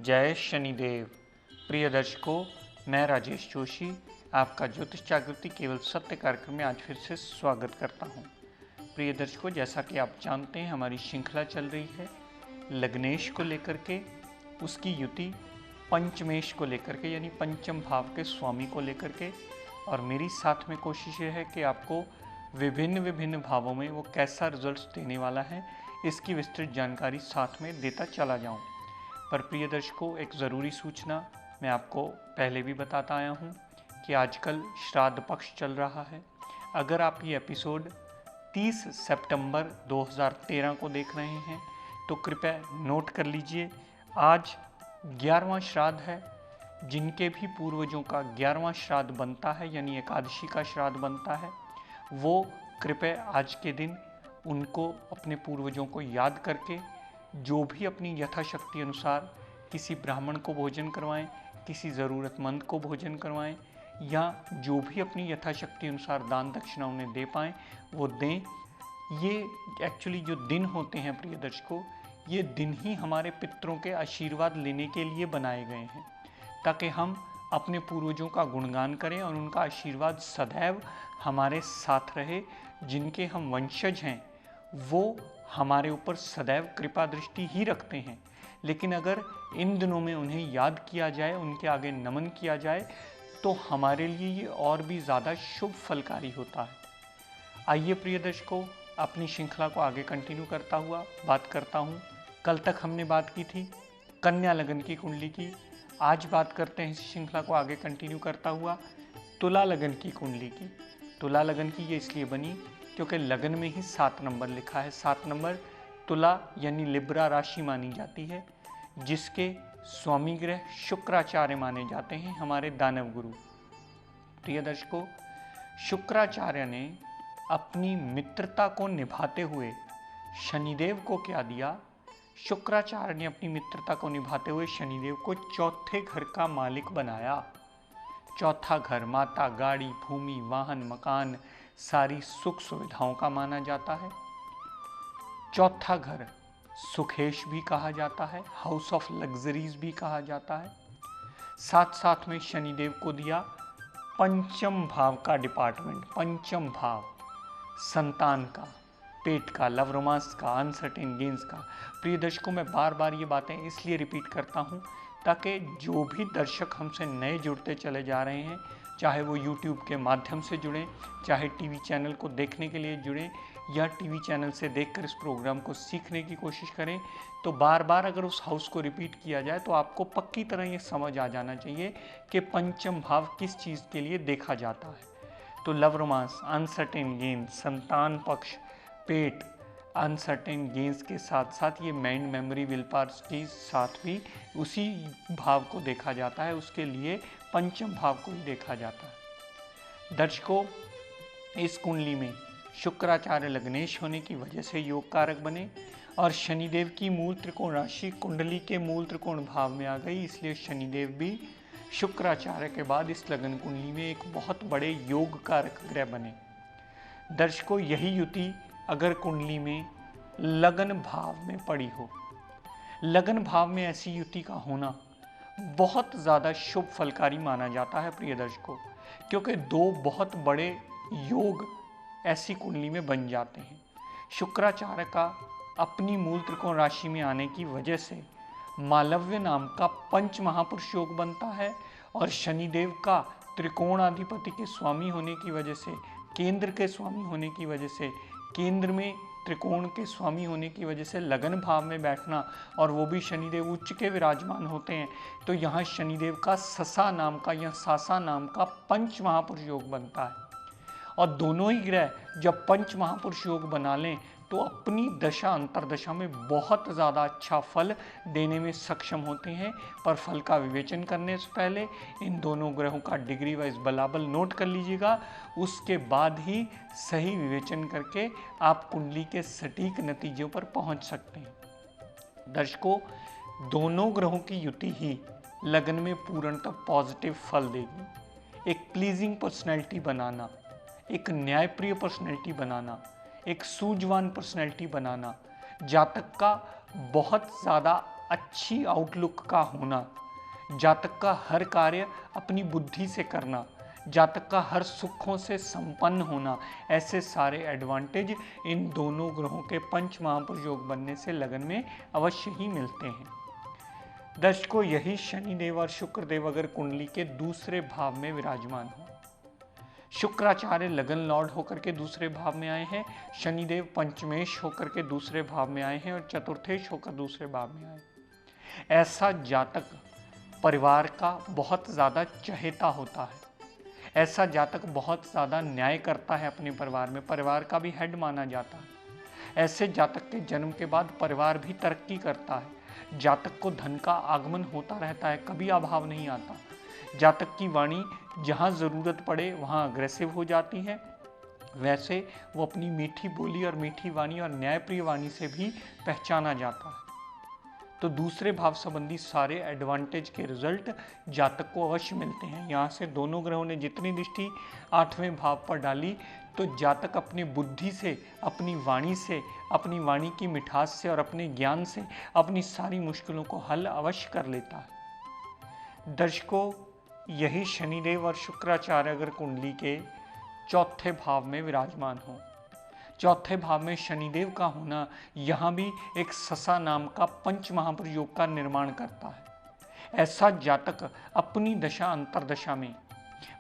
जय शनिदेव। प्रिय दर्शकों, मैं राजेश जोशी आपका ज्योतिष जागृति केवल सत्य कार्यक्रम में आज फिर से स्वागत करता हूं। प्रिय दर्शकों, जैसा कि आप जानते हैं, हमारी श्रृंखला चल रही है लग्नेश को लेकर के, उसकी युति पंचमेश को लेकर के, यानी पंचम भाव के स्वामी को लेकर के। और मेरी साथ में कोशिश ये है कि आपको विभिन्न विभिन्न भावों में वो कैसा रिजल्ट्स देने वाला है, इसकी विस्तृत जानकारी साथ में देता चला जाऊं। पर प्रिय दर्शकों, एक ज़रूरी सूचना मैं आपको पहले भी बताता आया हूँ कि आजकल श्राद्ध पक्ष चल रहा है। अगर आप ये एपिसोड 30 सितंबर 2013 को देख रहे हैं तो कृपया नोट कर लीजिए, आज 11वां श्राद्ध है। जिनके भी पूर्वजों का 11वां श्राद्ध बनता है, यानी एकादशी का श्राद्ध बनता है, वो कृपया आज के दिन उनको अपने पूर्वजों को याद करके जो भी अपनी यथाशक्ति अनुसार किसी ब्राह्मण को भोजन करवाएं, किसी ज़रूरतमंद को भोजन करवाएं, या जो भी अपनी यथाशक्ति अनुसार दान दक्षिणा उन्हें दे पाएँ वो दें। ये एक्चुअली जो दिन होते हैं प्रिय दर्शकों, ये दिन ही हमारे पितरों के आशीर्वाद लेने के लिए बनाए गए हैं, ताकि हम अपने पूर्वजों का गुणगान करें और उनका आशीर्वाद सदैव हमारे साथ रहे। जिनके हम वंशज हैं वो हमारे ऊपर सदैव कृपा दृष्टि ही रखते हैं, लेकिन अगर इन दिनों में उन्हें याद किया जाए, उनके आगे नमन किया जाए, तो हमारे लिए ये और भी ज़्यादा शुभ फलकारी होता है। आइए प्रिय दर्शकों, अपनी श्रृंखला को आगे कंटिन्यू करता हुआ बात करता हूँ। कल तक हमने बात की थी कन्या लगन की कुंडली की। आज बात करते हैं इस श्रृंखला को आगे कंटिन्यू करता हुआ तुला लगन की कुंडली की। तुला लगन की ये इसलिए बनी क्योंकि लगन में ही 7 नंबर लिखा है। 7 नंबर तुला यानी लिब्रा राशि मानी जाती है, जिसके स्वामी ग्रह शुक्राचार्य माने जाते हैं, हमारे दानव गुरु। प्रिय दर्शकों, शुक्राचार्य ने अपनी मित्रता को निभाते हुए शनिदेव को क्या दिया? शुक्राचार्य ने अपनी मित्रता को निभाते हुए शनिदेव को चौथे घर का मालिक बनाया। चौथा घर माता, गाड़ी, भूमि, वाहन, मकान, सारी सुख सुविधाओं का माना जाता है। चौथा घर सुखेश भी कहा जाता है, हाउस ऑफ लग्जरीज भी कहा जाता है। साथ साथ में शनिदेव को दिया पंचम भाव का डिपार्टमेंट। पंचम भाव संतान का, पेट का, लव रोमांस का, अनसर्टेन गेन्स का। प्रिय दर्शकों, मैं बार बार ये बातें इसलिए रिपीट करता हूँ ताकि जो भी दर्शक हमसे नए जुड़ते चले जा रहे हैं, चाहे वो YouTube के माध्यम से जुड़ें, चाहे टीवी चैनल को देखने के लिए जुड़ें, या टीवी चैनल से देखकर इस प्रोग्राम को सीखने की कोशिश करें, तो बार बार अगर उस हाउस को रिपीट किया जाए तो आपको पक्की तरह ये समझ आ जाना चाहिए कि पंचम भाव किस चीज़ के लिए देखा जाता है। तो लव रोमांस, अनसर्टेन गेन, संतान पक्ष, पेट, अनसर्टेन गेन्स के साथ साथ ये माइंड, मेमोरी, विल पावर के साथ भी उसी भाव को देखा जाता है। उसके लिए पंचम भाव को ही देखा जाता है। दर्शकों, इस कुंडली में शुक्राचार्य लग्नेश होने की वजह से योग कारक बने और शनिदेव की मूल त्रिकोण राशि कुंडली के मूल त्रिकोण भाव में आ गई, इसलिए शनिदेव भी शुक्राचार्य के बाद इस लगन कुंडली में एक बहुत बड़े योग कारक ग्रह बने। दर्शकों, यही युति अगर कुंडली में लगन भाव में पड़ी हो, लगन भाव में ऐसी युति का होना बहुत ज़्यादा शुभ फलकारी माना जाता है प्रिय दर्शकों, क्योंकि 2 बहुत बड़े योग ऐसी कुंडली में बन जाते हैं। शुक्राचार्य का अपनी मूल त्रिकोण राशि में आने की वजह से मालव्य नाम का पंच महापुरुष योग बनता है, और शनिदेव का त्रिकोणाधिपति के स्वामी होने की वजह से, केंद्र के स्वामी होने की वजह से, केंद्र में त्रिकोण के स्वामी होने की वजह से लगन भाव में बैठना, और वो भी शनिदेव उच्च के विराजमान होते हैं, तो यहाँ शनिदेव का ससा नाम का या सासा नाम का पंच महापुरुष योग बनता है। और दोनों ही ग्रह जब पंच महापुरुष योग बना लें तो अपनी दशा अंतर्दशा में बहुत ज़्यादा अच्छा फल देने में सक्षम होते हैं। पर फल का विवेचन करने से पहले इन दोनों ग्रहों का डिग्री वाइज बलाबल नोट कर लीजिएगा, उसके बाद ही सही विवेचन करके आप कुंडली के सटीक नतीजों पर पहुंच सकते हैं। दर्शकों, दोनों ग्रहों की युति ही लगन में पूर्णतः पॉजिटिव फल देगी। एक प्लीजिंग पर्सनैलिटी बनाना, एक न्यायप्रिय पर्सनैलिटी बनाना, एक सूझवान पर्सनैलिटी बनाना, जातक का बहुत ज़्यादा अच्छी आउटलुक का होना, जातक का हर कार्य अपनी बुद्धि से करना, जातक का हर सुखों से संपन्न होना, ऐसे सारे एडवांटेज इन दोनों ग्रहों के पंच महापुरुष योग बनने से लगन में अवश्य ही मिलते हैं। दर्शकों, यही शनिदेव और शुक्रदेव अगर कुंडली के दूसरे भाव में विराजमान हो, शुक्राचार्य लगन लॉर्ड होकर के दूसरे भाव में आए हैं, शनिदेव पंचमेश होकर के दूसरे भाव में आए हैं और चतुर्थेश होकर दूसरे भाव में आए। ऐसा जातक परिवार का बहुत ज़्यादा चहेता होता है, ऐसा जातक बहुत ज़्यादा न्याय करता है अपने परिवार में, परिवार का भी हेड माना जाता है। ऐसे जातक के जन्म के बाद परिवार भी तरक्की करता है, जातक को धन का आगमन होता रहता है, कभी अभाव नहीं आता। जातक की वाणी जहाँ ज़रूरत पड़े वहाँ अग्रेसिव हो जाती है, वैसे वो अपनी मीठी बोली और मीठी वाणी और न्यायप्रिय वाणी से भी पहचाना जाता है। तो दूसरे भाव संबंधी सारे एडवांटेज के रिजल्ट जातक को अवश्य मिलते हैं। यहाँ से दोनों ग्रहों ने जितनी दृष्टि 8वें भाव पर डाली, तो जातक अपनी बुद्धि से, अपनी वाणी से, अपनी वाणी की मिठास से और अपने ज्ञान से अपनी सारी मुश्किलों को हल अवश्य कर लेता है। दर्शकों, यही शनिदेव और शुक्राचार्य अगर कुंडली के चौथे भाव में विराजमान हो, चौथे भाव में शनिदेव का होना यहाँ भी एक ससा नाम का पंच महापुरुष योग का निर्माण करता है। ऐसा जातक अपनी दशा अंतर्दशा में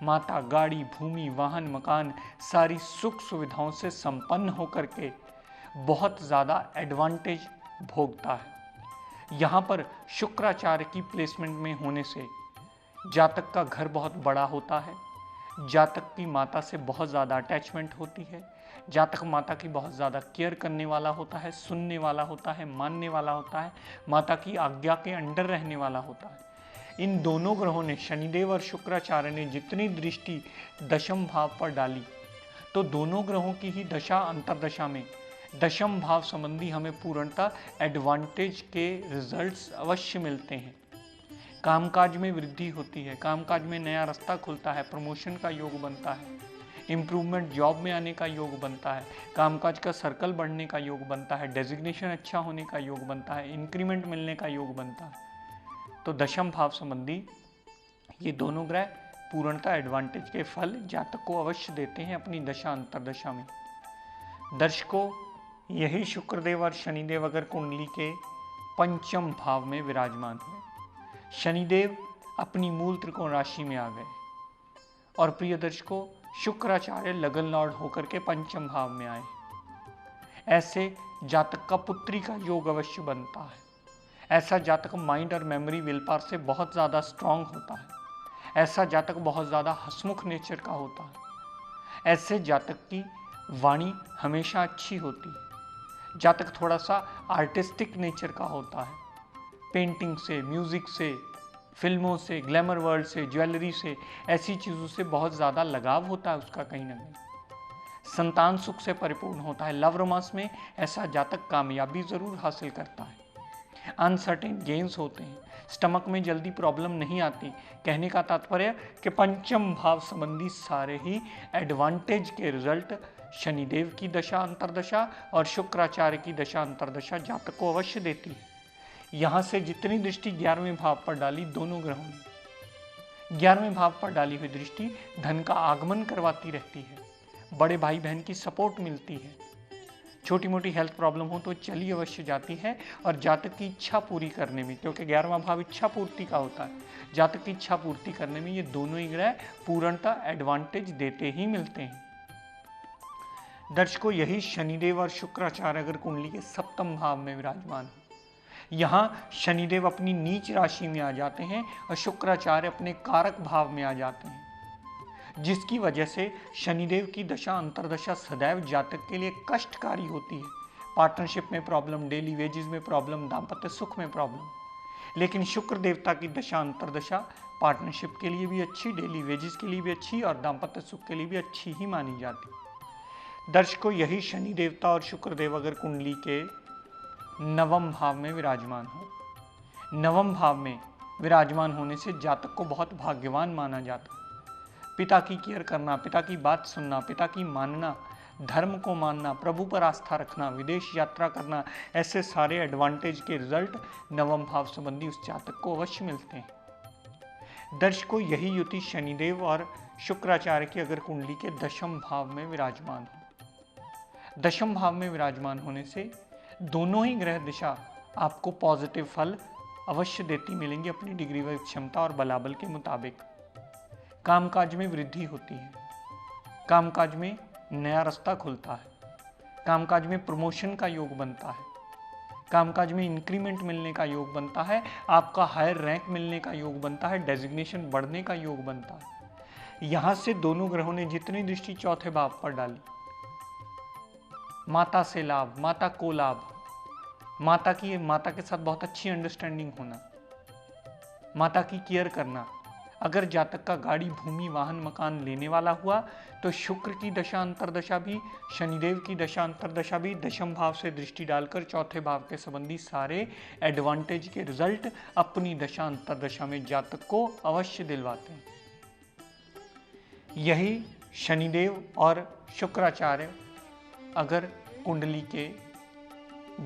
माता, गाड़ी, भूमि, वाहन, मकान सारी सुख सुविधाओं से संपन्न होकर के बहुत ज़्यादा एडवांटेज भोगता है। यहाँ पर शुक्राचार्य की प्लेसमेंट में होने से जातक का घर बहुत बड़ा होता है, जातक की माता से बहुत ज़्यादा अटैचमेंट होती है, जातक माता की बहुत ज़्यादा केयर करने वाला होता है, सुनने वाला होता है, मानने वाला होता है, माता की आज्ञा के अंडर रहने वाला होता है। इन दोनों ग्रहों ने, शनिदेव और शुक्राचार्य ने जितनी दृष्टि दशम भाव पर डाली, तो दोनों ग्रहों की ही दशा अंतर्दशा में दशम भाव संबंधी हमें पूर्णतः एडवांटेज के रिजल्ट्स अवश्य मिलते हैं। कामकाज में वृद्धि होती है, कामकाज में नया रास्ता खुलता है, प्रमोशन का योग बनता है, इम्प्रूवमेंट जॉब में आने का योग बनता है, कामकाज का सर्कल बढ़ने का योग बनता है, डेजिग्नेशन अच्छा होने का योग बनता है, इंक्रीमेंट मिलने का योग बनता है। तो दशम भाव संबंधी ये दोनों ग्रह पूर्णतः एडवांटेज के फल जातक को अवश्य देते हैं अपनी दशा अंतर्दशा में। दर्शकों, यही शुक्रदेव और शनिदेव अगर कुंडली के पंचम भाव में विराजमान हुए, शनिदेव अपनी मूल त्रिकोण राशि में आ गए और प्रिय दर्शकों, शुक्राचार्य लगन लॉर्ड होकर के पंचम भाव में आए। ऐसे जातक का पुत्री का योग अवश्य बनता है। ऐसा जातक माइंड और मेमोरी विल पावर से बहुत ज़्यादा स्ट्रांग होता है। ऐसा जातक बहुत ज़्यादा हंसमुख नेचर का होता है। ऐसे जातक की वाणी हमेशा अच्छी होती है। जातक थोड़ा सा आर्टिस्टिक नेचर का होता है, पेंटिंग से, म्यूज़िक से, फिल्मों से, ग्लैमर वर्ल्ड से, ज्वेलरी से, ऐसी चीज़ों से बहुत ज़्यादा लगाव होता है उसका कहीं ना कहीं। संतान सुख से परिपूर्ण होता है। लव रोमांस में ऐसा जातक कामयाबी ज़रूर हासिल करता है। अनसर्टेन गेन्स होते हैं, स्टमक में जल्दी प्रॉब्लम नहीं आती। कहने का तात्पर्य कि पंचम भाव संबंधी सारे ही एडवांटेज के रिजल्ट शनिदेव की दशा अंतर्दशा और शुक्राचार्य की दशा अंतर्दशा जातक को अवश्य देती है। यहाँ से जितनी दृष्टि 11वें भाव पर डाली दोनों ग्रहों ने, 11वें भाव पर डाली हुई दृष्टि धन का आगमन करवाती रहती है, बड़े भाई बहन की सपोर्ट मिलती है, छोटी मोटी हेल्थ प्रॉब्लम हो तो चली अवश्य जाती है। और जातक की इच्छा पूरी करने में, क्योंकि 11वां भाव इच्छा पूर्ति का होता है, जातक की इच्छा पूर्ति करने में ये दोनों ही ग्रह पूर्णतः एडवांटेज देते ही मिलते हैं। दर्शकों, यही शनिदेव और शुक्राचार्य अगर कुंडली के सप्तम भाव में विराजमान हो, यहाँ शनिदेव अपनी नीच राशि में आ जाते हैं और शुक्राचार्य अपने कारक भाव में आ जाते हैं, जिसकी वजह से शनिदेव की दशा अंतर्दशा सदैव जातक के लिए कष्टकारी होती है, पार्टनरशिप में प्रॉब्लम, डेली वेजेस में प्रॉब्लम, दाम्पत्य सुख में प्रॉब्लम। लेकिन शुक्र देवता की दशा अंतरदशा पार्टनरशिप के लिए भी अच्छी, डेली वेजेस के लिए भी अच्छी और दाम्पत्य सुख के लिए भी अच्छी ही मानी जाती। दर्शकों, यही शनि देवता और शुक्र देव अगर कुंडली के नवम भाव में विराजमान हो, नवम भाव में विराजमान होने से जातक को बहुत भाग्यवान माना जाता है। पिता की केयर करना, पिता की बात सुनना, पिता की मानना, धर्म को मानना, प्रभु पर आस्था रखना, विदेश यात्रा करना, ऐसे सारे एडवांटेज के रिजल्ट नवम भाव संबंधी उस जातक को अवश्य मिलते हैं। दर्शकों, यही युति शनिदेव और शुक्राचार्य की अगर कुंडली के दशम भाव में विराजमान हो, दशम भाव में विराजमान होने से दोनों ही ग्रह दिशा आपको पॉजिटिव फल अवश्य देती मिलेंगी अपनी डिग्री व क्षमता और बलाबल के मुताबिक। कामकाज में वृद्धि होती है, कामकाज में नया रास्ता खुलता है, कामकाज में प्रमोशन का योग बनता है, कामकाज में इंक्रीमेंट मिलने का योग बनता है, आपका हायर रैंक मिलने का योग बनता है, डेजिग्नेशन बढ़ने का योग बनता है। यहां से दोनों ग्रहों ने जितनी दृष्टि चौथे भाव पर डाली, माता से लाभ, माता को लाभ, माता के साथ बहुत अच्छी अंडरस्टैंडिंग होना, माता की केयर करना। अगर जातक का गाड़ी, भूमि, वाहन, मकान लेने वाला हुआ तो शुक्र की दशा अंतरदशा भी, शनिदेव की दशा अंतरदशा भी दशम भाव से दृष्टि डालकर चौथे भाव के संबंधी सारे एडवांटेज के रिजल्ट अपनी दशा अंतरदशा में जातक को अवश्य दिलवाते हैं। यही शनिदेव और शुक्राचार्य अगर कुंडली के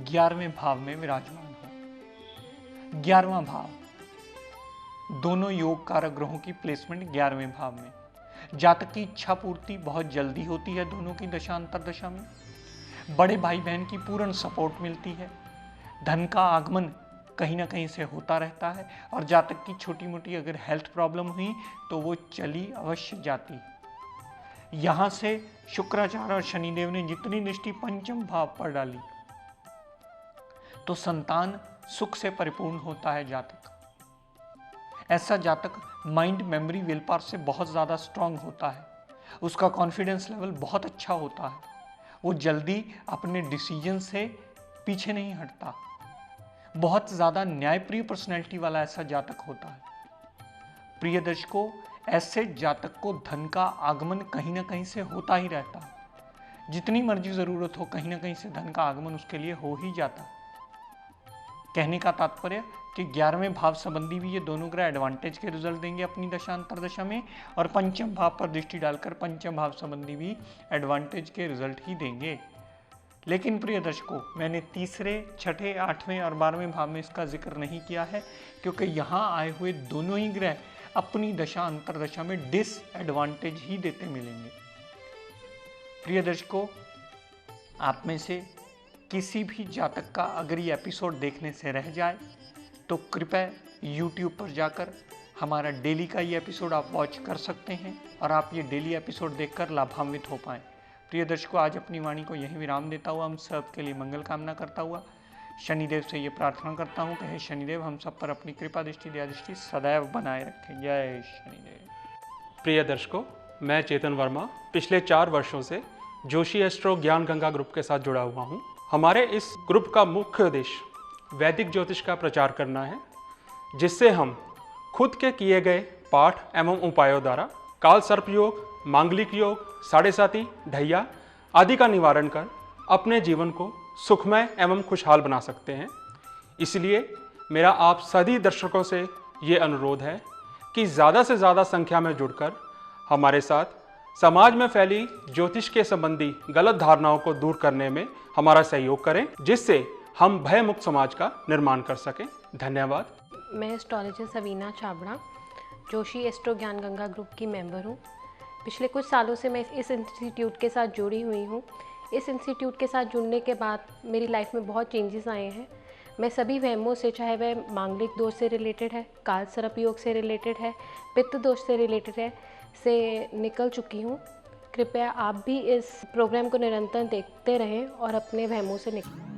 11वें भाव में विराजमान हो, 11वां भाव, दोनों योग कारक ग्रहों की प्लेसमेंट 11वें भाव में, जातक की इच्छा पूर्ति बहुत जल्दी होती है दोनों की दशा अंतरदशा में, बड़े भाई बहन की पूर्ण सपोर्ट मिलती है, धन का आगमन कहीं ना कहीं से होता रहता है और जातक की छोटी मोटी अगर हेल्थ प्रॉब्लम हुई तो वो चली अवश्य जाती। यहां से शुक्राचार्य और शनिदेव ने जितनी दृष्टि पंचम भाव पर डाली तो संतान सुख से परिपूर्ण होता है जातक। ऐसा जातक माइंड, मेमोरी, विल पावर से बहुत ज़्यादा स्ट्रांग होता है, उसका कॉन्फिडेंस लेवल बहुत अच्छा होता है, वो जल्दी अपने डिसीजन से पीछे नहीं हटता, बहुत ज़्यादा न्यायप्रिय पर्सनैलिटी वाला ऐसा जातक होता है। प्रिय दर्शकों, ऐसे जातक को धन का आगमन कहीं ना कहीं से होता ही रहता है, जितनी मर्जी ज़रूरत हो कहीं ना कहीं से धन का आगमन उसके लिए हो ही जाता है। कहने का तात्पर्य कि 11वें भाव संबंधी भी ये दोनों ग्रह एडवांटेज के रिजल्ट देंगे अपनी दशा अंतरदशा में और पंचम भाव पर दृष्टि डालकर पंचम भाव संबंधी भी एडवांटेज के रिजल्ट ही देंगे। लेकिन प्रिय दर्शकों, मैंने तीसरे, छठे, 8वें और 12वें भाव में इसका जिक्र नहीं किया है क्योंकि यहाँ आए हुए दोनों ही ग्रह अपनी दशा अंतरदशा में डिसएडवांटेज ही देते मिलेंगे। प्रिय दर्शकों, आप में से किसी भी जातक का अगर ये एपिसोड देखने से रह जाए तो कृपया YouTube पर जाकर हमारा डेली का ये एपिसोड आप वॉच कर सकते हैं और आप ये डेली एपिसोड देखकर लाभान्वित हो पाएँ। प्रिय दर्शकों, आज अपनी वाणी को यहीं विराम देता हुआ हम सब के लिए मंगल कामना करता हुआ शनिदेव से ये प्रार्थना करता हूँ कि हे शनिदेव हम सब पर अपनी कृपा दृष्टि, दया दृष्टि सदैव बनाए रखें। जय शनिदेव। प्रिय दर्शकों, मैं चेतन वर्मा पिछले 4 वर्षों से जोशी एस्ट्रो ज्ञान गंगा ग्रुप के साथ जुड़ा हुआ हूँ। हमारे इस ग्रुप का मुख्य उद्देश्य वैदिक ज्योतिष का प्रचार करना है, जिससे हम खुद के किए गए पाठ एवं उपायों द्वारा काल सर्प योग, मांगलिक योग, साढ़े साती, ढैया आदि का निवारण कर अपने जीवन को सुखमय एवं खुशहाल बना सकते हैं। इसलिए मेरा आप सभी दर्शकों से ये अनुरोध है कि ज़्यादा से ज़्यादा संख्या में जुड़कर हमारे साथ समाज में फैली ज्योतिष के संबंधी गलत धारणाओं को दूर करने में हमारा सहयोग करें, जिससे हम भयमुक्त समाज का निर्माण कर सकें। धन्यवाद। मैं एस्ट्रोलॉजर सवीना छाबड़ा, जोशी एस्ट्रो ज्ञान गंगा ग्रुप की मेंबर हूँ। पिछले कुछ सालों से मैं इस इंस्टीट्यूट के साथ जुड़ी हुई हूँ। इस इंस्टीट्यूट के साथ जुड़ने के बाद मेरी लाइफ में बहुत चेंजेस आए हैं। मैं सभी वहमों से, चाहे वह मांगलिक दोष से रिलेटेड है, काल सर्प योग से रिलेटेड है, पित्त दोष से रिलेटेड है, से निकल चुकी हूँ। कृपया आप भी इस प्रोग्राम को निरंतर देखते रहें और अपने वहमों से निकलें।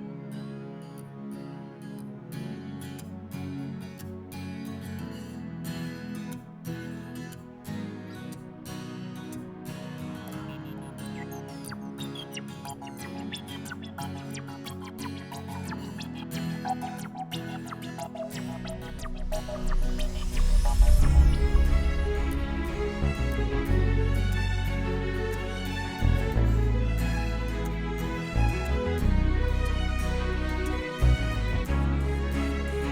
हैं।